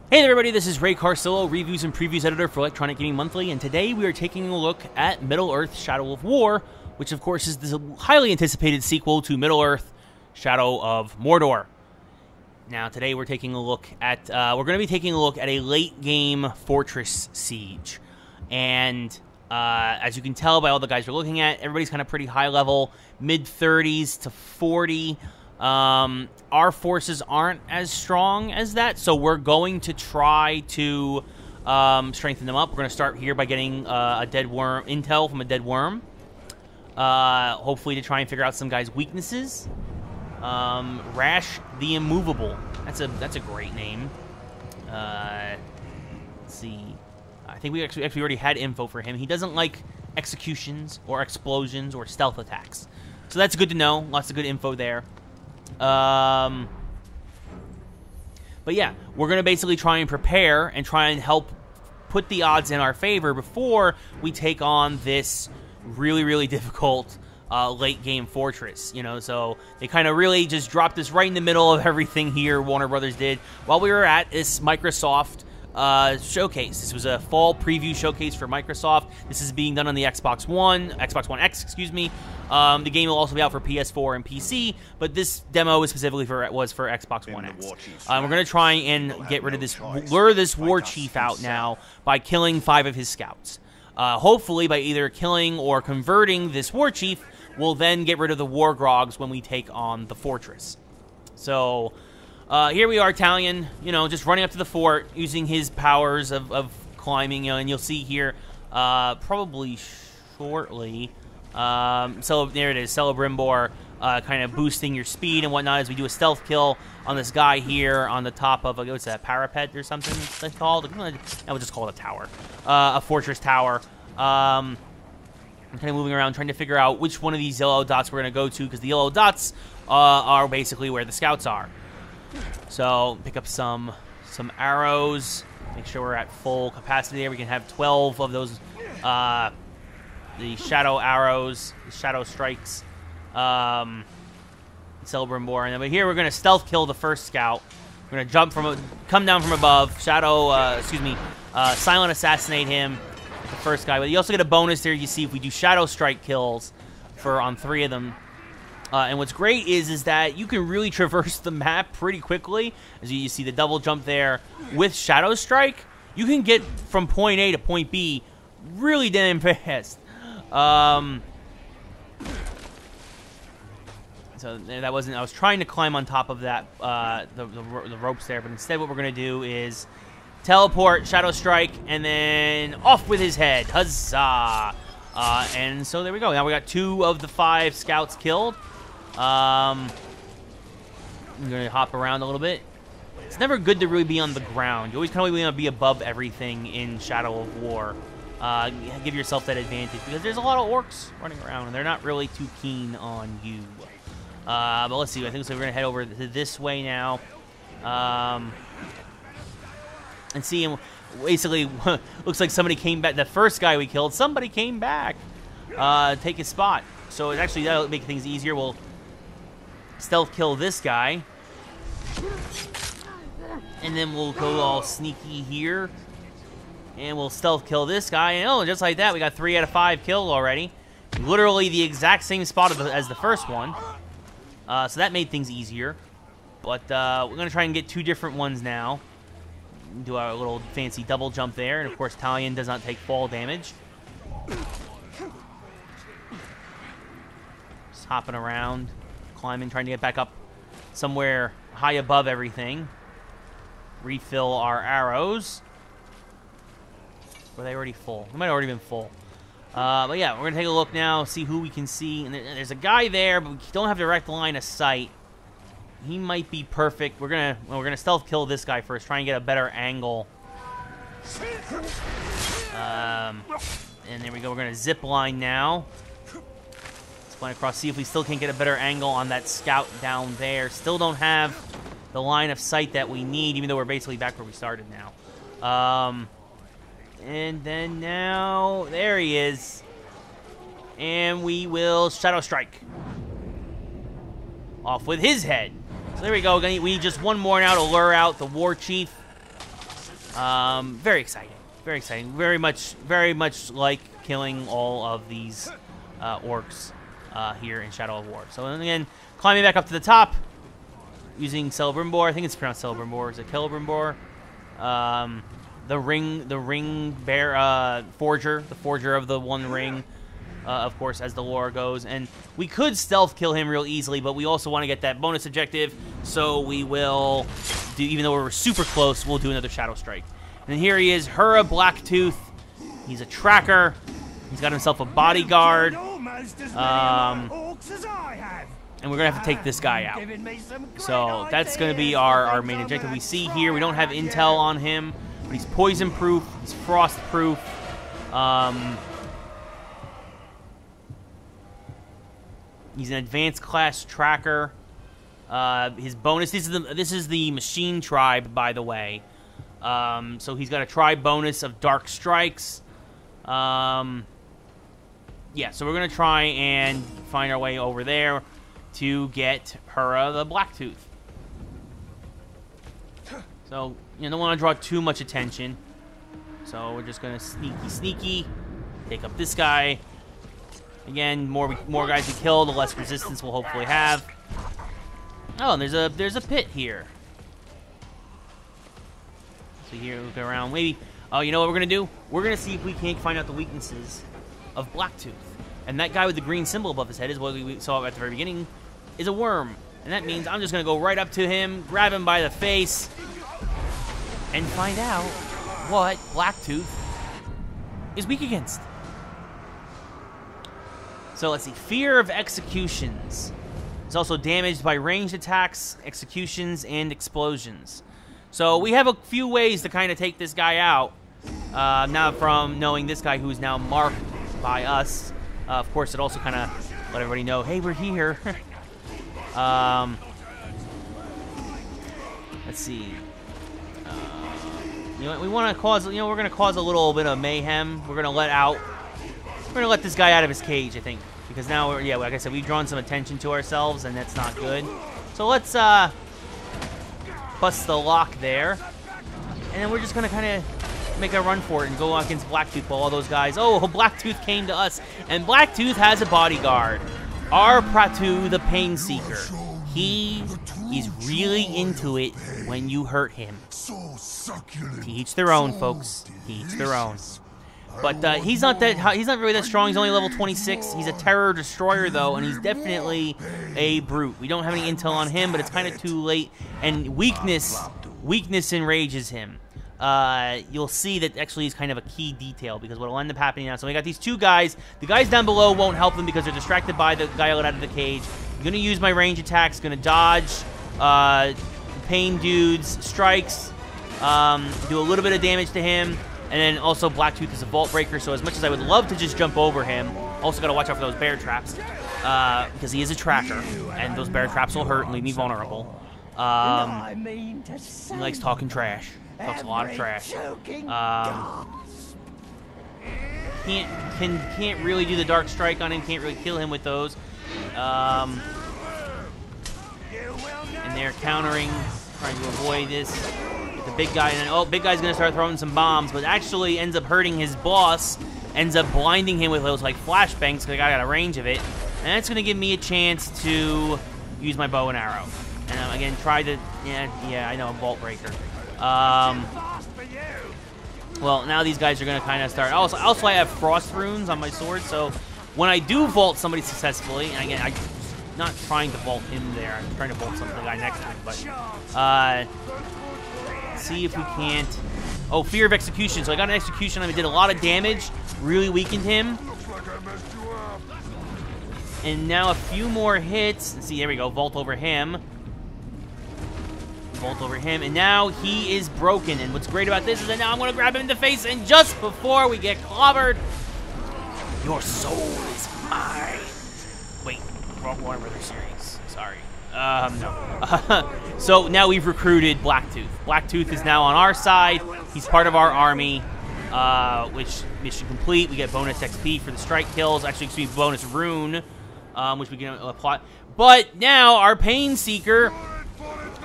Hey there everybody, this is Ray Carsillo, Reviews and Previews Editor for Electronic Gaming Monthly, and today we are taking a look at Middle-earth: Shadow of War, which of course is the highly anticipated sequel to Middle-earth: Shadow of Mordor. Now today we're taking a look at, we're going to be taking a look at a late-game fortress siege, and as you can tell by all the guys we're looking at, everybody's kind of pretty high level, mid-30s to 40. Our forces aren't as strong as that, so we're going to try to strengthen them up. We're going to start here by getting a dead worm intel from a dead worm, hopefully to try and figure out some guys' weaknesses. Rash the Immovable. That's a great name. Let's see. I think we actually already had info for him. He doesn't like executions or explosions or stealth attacks, so that's good to know. Lots of good info there. But yeah, we're going to basically try and prepare and try and help put the odds in our favor before we take on this really, really difficult late-game fortress, you know. So they kind of really just dropped this right in the middle of everything here, Warner Brothers did, while we were at this Microsoft showcase. This was a fall preview showcase for Microsoft. This is being done on the Xbox One X, excuse me. The game will also be out for PS4 and PC, but this demo was specifically was for Xbox One X. We're going to try and get rid of this, lure this war chief out now by killing 5 of his scouts. Hopefully, by either killing or converting this war chief, we'll then get rid of the war grogs when we take on the fortress. So here we are, Talion, you know, just running up to the fort, using his powers of climbing, you know, and you'll see here, probably shortly, so there it is, Celebrimbor, kind of boosting your speed and whatnot as we do a stealth kill on this guy here on the top of, what's that, parapet or something that's called? I would just call it a tower, a fortress tower. I'm kind of moving around trying to figure out which one of these yellow dots we're going to go to, because the yellow dots are basically where the scouts are. So pick up some arrows, make sure we're at full capacity there. We can have 12 of those, the shadow arrows, the shadow strikes, Celebrimbor. And then here we're going to stealth kill the first scout. We're going to come down from above, silent assassinate him, the first guy. But you also get a bonus there, you see, if we do shadow strike kills on 3 of them. And what's great is that you can really traverse the map pretty quickly. As you see the double jump there with Shadow Strike, you can get from point A to point B really damn fast. So that wasn't. I was trying to climb on top of that the ropes there, but instead what we're gonna do is teleport, Shadow Strike, and then off with his head. Huzzah! And so there we go. Now we got 2 of the 5 scouts killed. I'm going to hop around a little bit. It's never good to really be on the ground. You always kind of want to be above everything in Shadow of War. Give yourself that advantage, because there's a lot of orcs running around, and they're not really too keen on you. But let's see. I think so we're going to head over to this way now. And see, basically, looks like somebody came back. The first guy we killed, somebody came back. Take his spot. So it actually, that'll make things easier. We'll stealth kill this guy, and then we'll go all sneaky here, and we'll stealth kill this guy, and oh, just like that, we got 3 out of 5 killed already. Literally the exact same spot as the first one. So that made things easier. But we're gonna try and get 2 different ones now. Do our little fancy double jump there, and of course Talion does not take fall damage. Just hopping around, climbing, trying to get back up somewhere high above everything. Refill our arrows. Were they already full? They might have already been full. But yeah, we're going to take a look now, see who we can see. And there's a guy there, but we don't have direct line of sight. He might be perfect. We're gonna stealth kill this guy first, try and get a better angle. And there we go. We're going to zip line now. Flying across, see if we still can't get a better angle on that scout down there. Still don't have the line of sight that we need, even though we're basically back where we started now. And then now, there he is. And we will Shadow Strike. Off with his head. So there we go. We need just one more now to lure out the War Chief. Very exciting. Very exciting. Very much like killing all of these orcs here in Shadow of War. So then again, climbing back up to the top, using Celebrimbor. I think it's pronounced Celebrimbor. Is it Celebrimbor? The ring bear forger, the forger of the one ring. Of course, as the lore goes. And we could stealth kill him real easily, but we also want to get that bonus objective, so we will do, even though we're super close, we'll do another Shadow Strike. And then here he is, Hura Blacktooth. He's a tracker. He's got himself a bodyguard. And we're going to have to take this guy out. So that's going to be our main objective. We see here, we don't have intel on him, but he's poison-proof, he's frost-proof. He's an advanced class tracker. His bonus, this is the machine tribe, by the way. So he's got a tribe bonus of dark strikes. Yeah, so we're going to try and find our way over there to get Hura the Blacktooth. So, you don't want to draw too much attention. So we're just going to sneaky take up this guy. Again, more guys we kill, the less resistance we'll hopefully have. Oh, and there's a pit here. So here, look around. Maybe. Oh, you know what we're gonna do? We're gonna see if we can't find out the weaknesses of Blacktooth. And that guy with the green symbol above his head is what we saw at the very beginning. Is a worm, and that means I'm just gonna go right up to him, grab him by the face, and find out what Blacktooth is weak against. So let's see. Fear of executions. It's also damaged by ranged attacks, executions, and explosions. So we have a few ways to kind of take this guy out. Now from knowing this guy who's now marked by us. Of course, it also kind of let everybody know, hey, we're here. Let's see. You know, we want to cause. You know, we're going to cause a little bit of mayhem. We're going to let this guy out of his cage, I think, because now, yeah, like I said, we've drawn some attention to ourselves, and that's not good. So let's bust the lock there, and then we're just gonna kind of make a run for it and go against Blacktooth while all those guys. Oh, Blacktooth came to us, and Blacktooth has a bodyguard, our Pratu, the Pain Seeker. He is really into it when you hurt him. To each their own, folks. To each their own. But he's not really that strong. He's only level 26. He's a terror destroyer, though, and he's definitely a brute. We don't have any intel on him, but it's kind of too late. And weakness enrages him. You'll see that actually is kind of a key detail, because what will end up happening now. So we got these two guys. The guys down below won't help them because they're distracted by the guy let out of the cage. I'm gonna use my range attacks. Gonna dodge pain dude's strikes. Do a little bit of damage to him. And then also Blacktooth is a vault breaker, so as much as I would love to just jump over him, also got to watch out for those bear traps, because he is a tracker, and those bear traps will hurt and leave me vulnerable. He likes talking trash. Talks a lot of trash. Can't really do the dark strike on him. Can't really kill him with those. And they're countering, trying to avoid this. The big guy, and oh, big guy's gonna start throwing some bombs, but actually ends up hurting his boss, ends up blinding him with those like flashbangs because I got a range of it, and that's gonna give me a chance to use my bow and arrow. And again, try to, yeah, I know, a vault breaker. Well, now these guys are gonna kind of start. Also, I have frost runes on my sword, so when I do vault somebody successfully, and again, I'm not trying to vault him there, I'm trying to vault the guy next to him, but see if we can't. Oh, fear of execution. So I got an execution. I did a lot of damage. Really weakened him. And now a few more hits. Let's see, there we go. Vault over him. Vault over him. And now he is broken. And what's great about this is that now I'm going to grab him in the face. And just before we get clobbered, your soul is mine. Wait, wrong Warner Brothers series. Sorry. No. So now we've recruited Blacktooth. Blacktooth is now on our side. He's part of our army, which mission complete. We get bonus XP for the strike kills. Actually, excuse me, bonus rune, which we can apply. But now our Pain Seeker,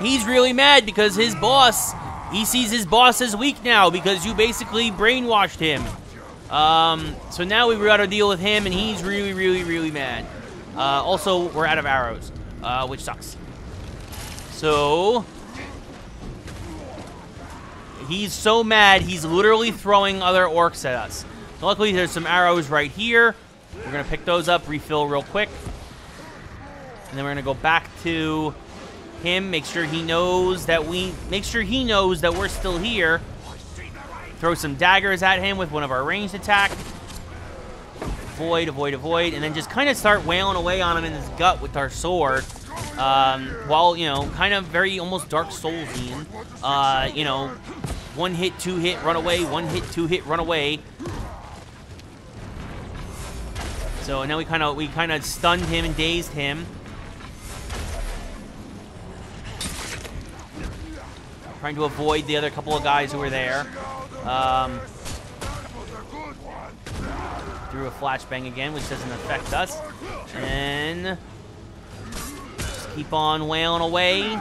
he's really mad because his boss He sees his boss as weak now because you basically brainwashed him. So now we've got to deal with him, and he's really, really, really mad. Also, we're out of arrows, which sucks. So he's so mad, he's literally throwing other orcs at us. So luckily, there's some arrows right here. We're going to pick those up, refill real quick. And then we're going to go back to him, make sure he knows that we're still here. Throw some daggers at him with one of our ranged attack. Avoid, avoid, avoid, and then just kind of start wailing away on him in his gut with our sword. While, you know, kind of very almost Dark Souls-y. You know, 1 hit, 2 hit, run away, 1 hit, 2 hit, run away. So now we kind of stunned him and dazed him. Trying to avoid the other couple of guys who were there. Threw a flashbang again, which doesn't affect us. And just keep on wailing away.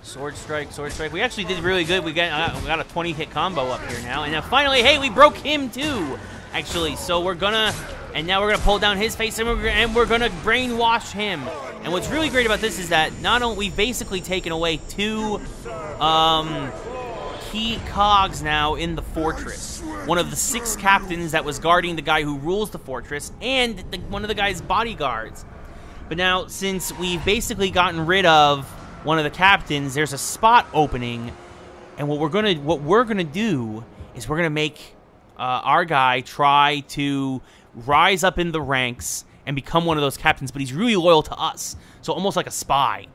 Sword strike, sword strike. We actually did really good. We got a 20-hit combo up here now. And then finally, hey, we broke him too, actually. So we're gonna, and now we're gonna pull down his face, and we're gonna brainwash him. And what's really great about this is that not only we've basically taken away 2 key cogs now in the fortress. One of the 6 captains that was guarding the guy who rules the fortress, and one of the guy's bodyguards. But now, since we've basically gotten rid of one of the captains, there's a spot opening, and what we're gonna do is we're gonna make our guy try to rise up in the ranks and become one of those captains, but he's really loyal to us, so almost like a spy.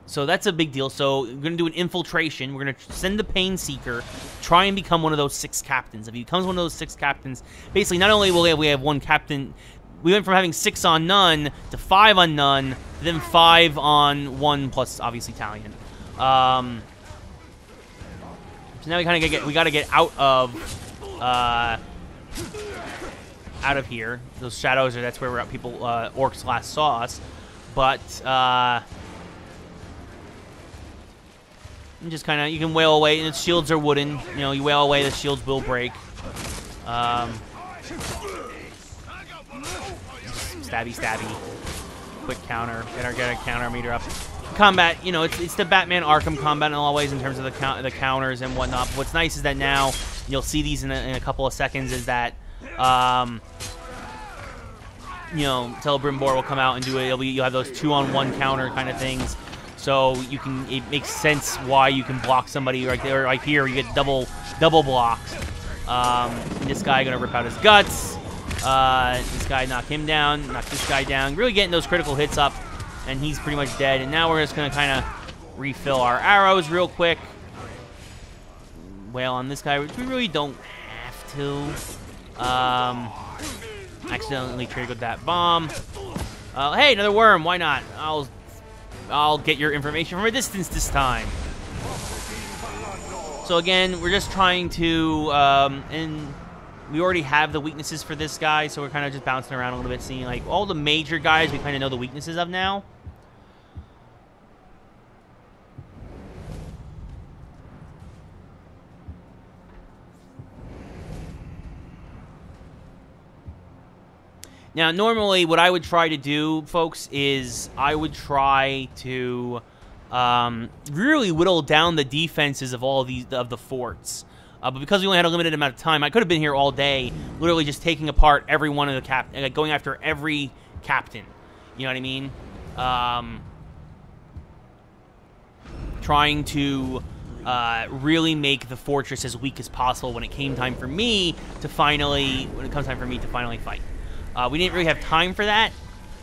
So that's a big deal. So we're going to do an infiltration. We're going to send the Pain Seeker, try and become one of those 6 captains. If he becomes one of those 6 captains, basically not only will we have 1 captain, we went from having 6 on none to 5 on none, to then 5 on 1 plus obviously Italian. So now we kind of got to get out of here. Those shadows that's where people orcs last saw us, but and just kind of, you can wail away, and its shields are wooden. You know, you wail away, the shields will break. Stabby, stabby. Quick counter. Get our counter meter up. Combat, you know, it's the Batman Arkham combat in a lot of ways in terms of the counters and whatnot. But what's nice is that now, you'll see these in a couple of seconds, is that, you know, Celebrimbor will come out and do it. You'll have those 2-on-1 counter kind of things. So it makes sense why you can block somebody right there, like here. You get double blocks. This guy gonna rip out his guts. This guy knock him down, knock this guy down. Really getting those critical hits up, and he's pretty much dead. And now we're just gonna kind of refill our arrows real quick. Wail on this guy, which we really don't have to. Accidentally triggered that bomb. Hey, another worm. Why not? I'll get your information from a distance this time. So again, we're just trying to, and we already have the weaknesses for this guy, so we're kind of just bouncing around a little bit, seeing like all the major guys we kind of know the weaknesses of now. Now, normally, what I would try to do, folks, is I would try to really whittle down the defenses of all of the forts. But because we only had a limited amount of time, I could have been here all day, literally just taking apart every one of the going after every captain. You know what I mean? Trying to really make the fortress as weak as possible when it came time for me to finally fight. We didn't really have time for that,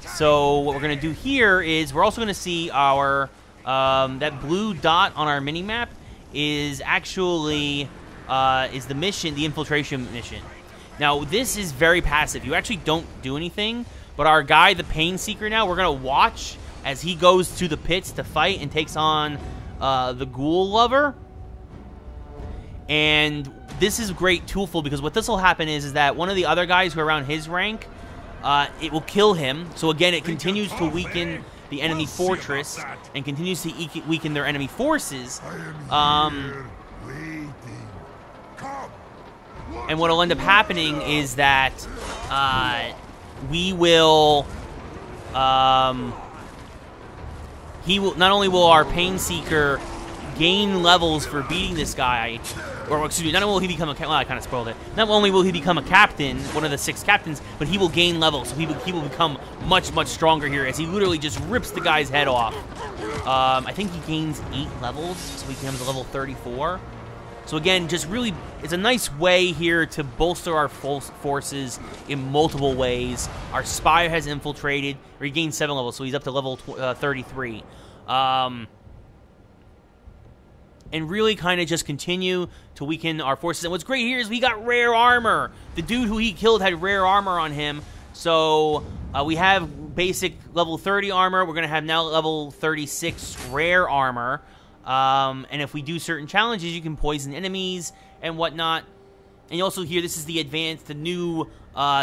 so what we're going to do here is we're also going to see our that blue dot on our mini-map is actually is the mission, the infiltration mission. Now, this is very passive. You actually don't do anything, but our guy, the Pain Seeker now, we're going to watch as he goes to the pits to fight and takes on the Ghoul Lover. And this is great toolful because what this will happen is that one of the other guys who are around his rank, it will kill him. So again, it continues to weaken the enemy fortress and continues to weaken their enemy forces. And what'll end up happening is that we will, he will, not only will our Painseeker gain levels for beating this guy, or excuse me, not only will he become a, well, I kind of spoiled it. Not only will he become a captain, one of the 6 captains, but he will gain levels. So he will become much, much stronger here as he literally just rips the guy's head off. I think he gains 8 levels, so he becomes a level 34. So again, just really, it's a nice way here to bolster our forces in multiple ways. Our spy has infiltrated, or he gained 7 levels, so he's up to level 33. And really kind of just continue to weaken our forces. And what's great here is we got rare armor. The dude who he killed had rare armor on him. So we have basic level 30 armor. We're going to have now level 36 rare armor. And if we do certain challenges, you can poison enemies and whatnot. And you also hear this is the advanced, the new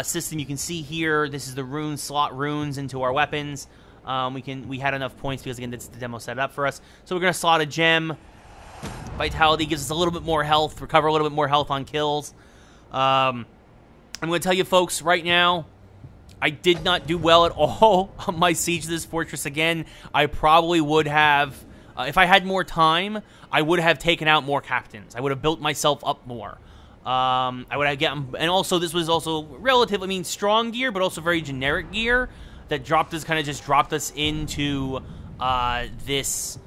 system you can see here. This is the runes, slot runes into our weapons. We had enough points because, again, that's the demo set up for us. So we're going to slot a gem. Vitality gives us a little bit more health, recover a little bit more health on kills. I'm going to tell you, folks, right now, I did not do well at all on my siege of this fortress again. I probably would have, if I had more time, I would have taken out more captains. I would have built myself up more. I would have gotten, and also this was also relatively, I mean, strong gear, but also very generic gear that dropped us, kind of just dropped us into this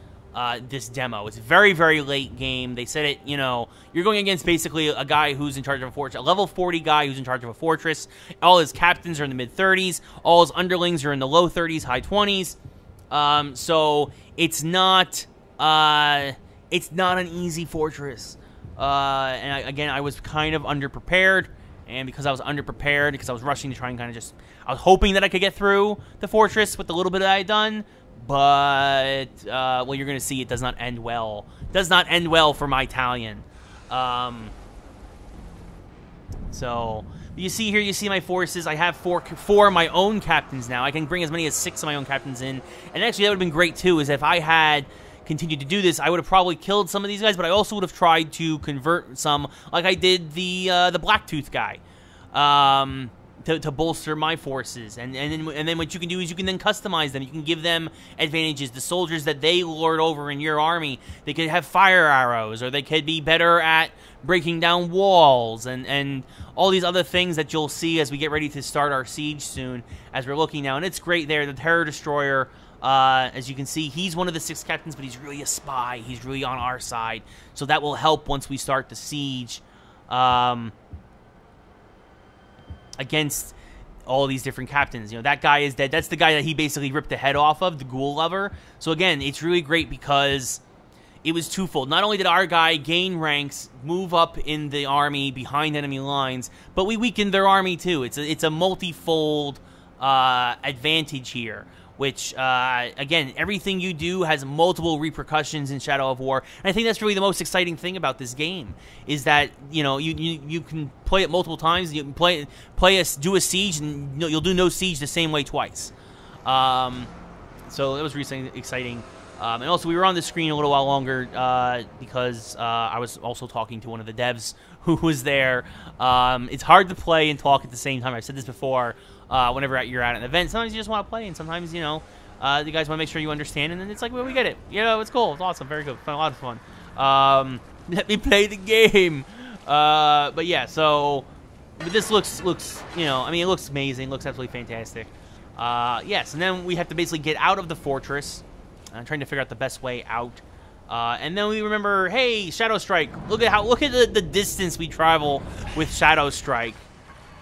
demo. It's a very, very late game. They said it, you know, you're going against basically a guy who's in charge of a fortress, a level 40 guy who's in charge of a fortress. All his captains are in the mid-30s. All his underlings are in the low 30s, high 20s. So it's not an easy fortress. Again, I was kind of underprepared. And because I was underprepared, because I was rushing to try and kind of just, I was hoping that I could get through the fortress with the little bit that I had done. But, well, you're going to see it does not end well. Does not end well for my Italian. So, you see here, you see my forces. I have four of my own captains now. I can bring as many as 6 of my own captains in. And actually, that would have been great, too, is if I had continued to do this, I would have probably killed some of these guys, but I also would have tried to convert some, like I did the Blacktooth guy. To bolster my forces, and then what you can do is you can then customize them. You can give them advantages. The soldiers that they lord over in your army, they could have fire arrows, or they could be better at breaking down walls, and all these other things that you'll see as we get ready to start our siege soon, as we're looking now. And it's great there. The Terror Destroyer, as you can see, he's one of the 6 captains, but he's really a spy. He's really on our side, so that will help once we start the siege. Against all these different captains. You know, that guy is dead. That's the guy that he basically ripped the head off of, the ghoul lover. So again, it's really great because it was twofold. Not only did our guy gain ranks, move up in the army behind enemy lines, but we weakened their army too. It's a multifold advantage here, which, again, everything you do has multiple repercussions in Shadow of War. And I think that's really the most exciting thing about this game, is that, you know, you can play it multiple times. You can do a siege, and you'll do no siege the same way twice. So that was really exciting. And also, we were on the screen a little while longer because I was also talking to one of the devs who was there. It's hard to play and talk at the same time. I've said this before. Whenever you're at an event, sometimes you just want to play, and sometimes, you know, you guys want to make sure you understand, and then it's like, well, we get it. You know, it's cool. It's awesome. Very good. Fun, a lot of fun. Let me play the game. But yeah, so this looks, you know, I mean, it looks amazing. It looks absolutely fantastic. Yes, and then we have to basically get out of the fortress. I'm trying to figure out the best way out. And then we remember, hey, Shadow Strike. Look at the distance we travel with Shadow Strike.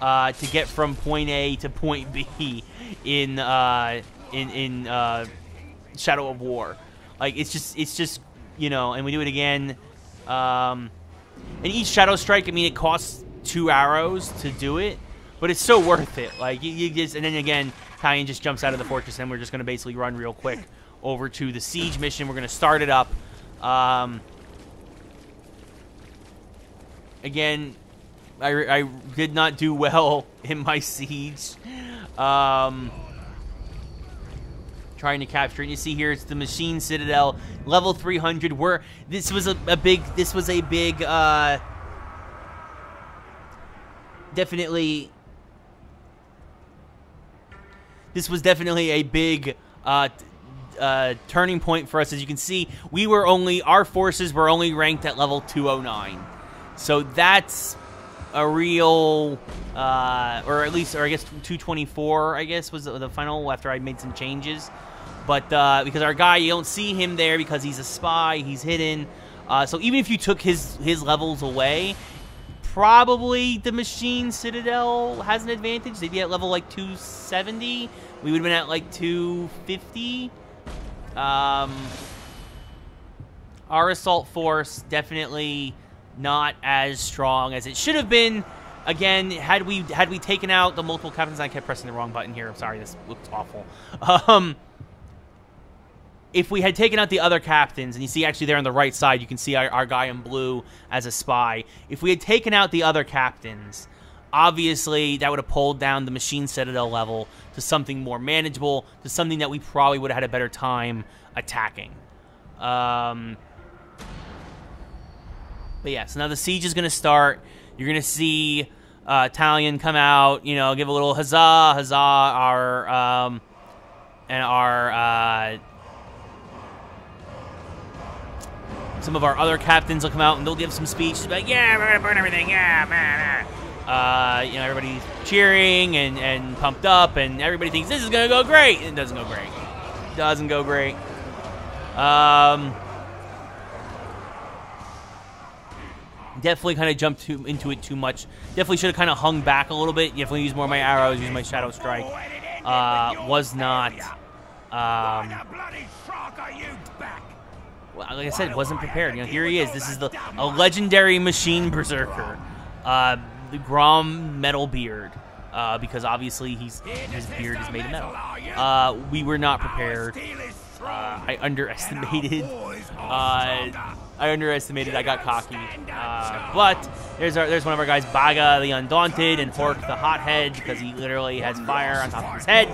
To get from point A to point B in Shadow of War. Like, it's just, you know, and we do it again. And each Shadow Strike, I mean, it costs 2 arrows to do it, but it's so worth it. Like, you just, and then again, Italian just jumps out of the fortress, and we're just going to basically run real quick over to the siege mission. We're going to start it up. Again, I did not do well in my siege. Trying trying to capture it. You see here, it's the Machine Citadel, level 300. This was a big, definitely. This was definitely a big turning point for us. As you can see, our forces were only ranked at level 209. So that's a real, or I guess 224, I guess, was the final after I made some changes. But because our guy, you don't see him there because he's a spy, he's hidden. So even if you took his levels away, probably the Machine Citadel has an advantage. They'd be at level like 270. We would have been at like 250. Our assault force definitely not as strong as it should have been. Again, had we taken out the multiple captains, I kept pressing the wrong button here. I'm sorry, this looks awful. If we had taken out the other captains, and you see actually there on the right side, you can see our guy in blue as a spy. If we had taken out the other captains, obviously that would have pulled down the Machine Citadel level to something more manageable, to something that we probably would have had a better time attacking. But yeah, so now the siege is going to start. You're going to see Italian come out, you know, give a little huzzah, huzzah, some of our other captains will come out and they'll give some speeches like, yeah, we're gonna burn everything, yeah, man. You know, everybody's cheering and pumped up, and everybody thinks this is gonna go great. It doesn't go great. It doesn't go great. Definitely kind of jumped into it too much. Definitely should have kind of hung back a little bit. Definitely used more of my arrows, used my Shadow Strike. Was not. Well, like I said, wasn't prepared. You know, here he is. This is a legendary Machine Berserker, the Grom Metal Beard, because obviously his beard is made of metal. We were not prepared. I underestimated. I got cocky. But there's one of our guys, Baga the Undaunted, and Hork the Hothead, because he literally has fire on top of his head.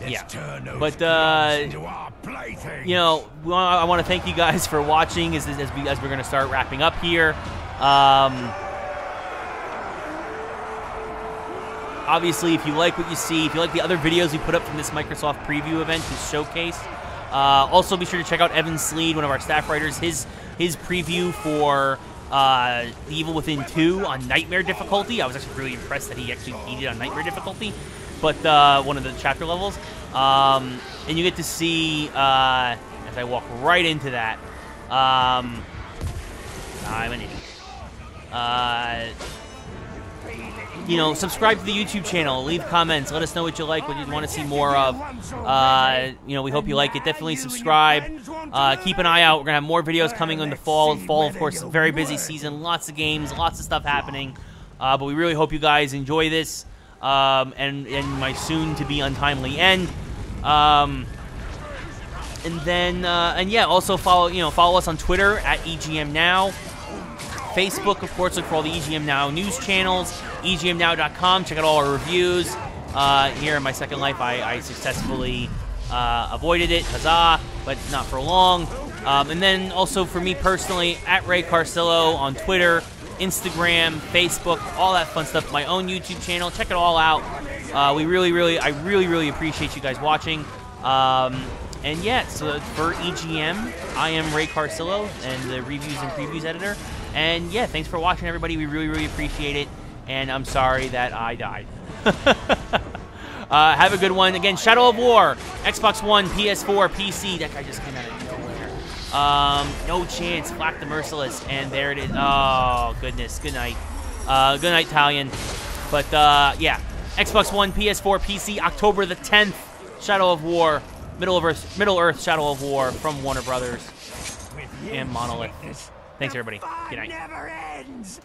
Yeah, but you know, I want to thank you guys for watching as we're going to start wrapping up here. Obviously, if you like what you see, if you like the other videos we put up from this Microsoft preview event, this showcase, also be sure to check out Evan Sleed, one of our staff writers, his preview for The Evil Within 2 on Nightmare difficulty. I was actually really impressed that he actually beat it on Nightmare difficulty. But one of the chapter levels, and you get to see as I walk right into that. I'm an idiot. You know, subscribe to the YouTube channel, leave comments, let us know what you like, what you want to see more of. You know, we hope you like it. Definitely subscribe. Keep an eye out. We're gonna have more videos coming in the fall. Fall, of course, very busy season. Lots of games, lots of stuff happening. But we really hope you guys enjoy this. And my soon-to-be untimely end. And yeah, also follow us on Twitter at EGM Now. Facebook, of course, look for all the EGM Now news channels. EGMNow.com. Check out all our reviews. Here in my second life, I successfully avoided it. Huzzah! But not for long. And then also for me personally, at Ray Carsillo on Twitter, Instagram, Facebook, all that fun stuff. My own YouTube channel. Check it all out. I really appreciate you guys watching. And yeah, so for EGM, I am Ray Carsillo and the Reviews and Previews editor. And yeah, thanks for watching, everybody. We really appreciate it. And I'm sorry that I died. Have a good one. Again, Shadow of War, Xbox One, PS4, PC. That guy just came out of nowhere. No chance. Black the Merciless. And there it is. Oh, goodness. Good night. Good night, Italian. But yeah, Xbox One, PS4, PC, October the 10th. Shadow of War, Middle Earth Shadow of War from Warner Brothers and Monolith. Thanks, everybody. Good night.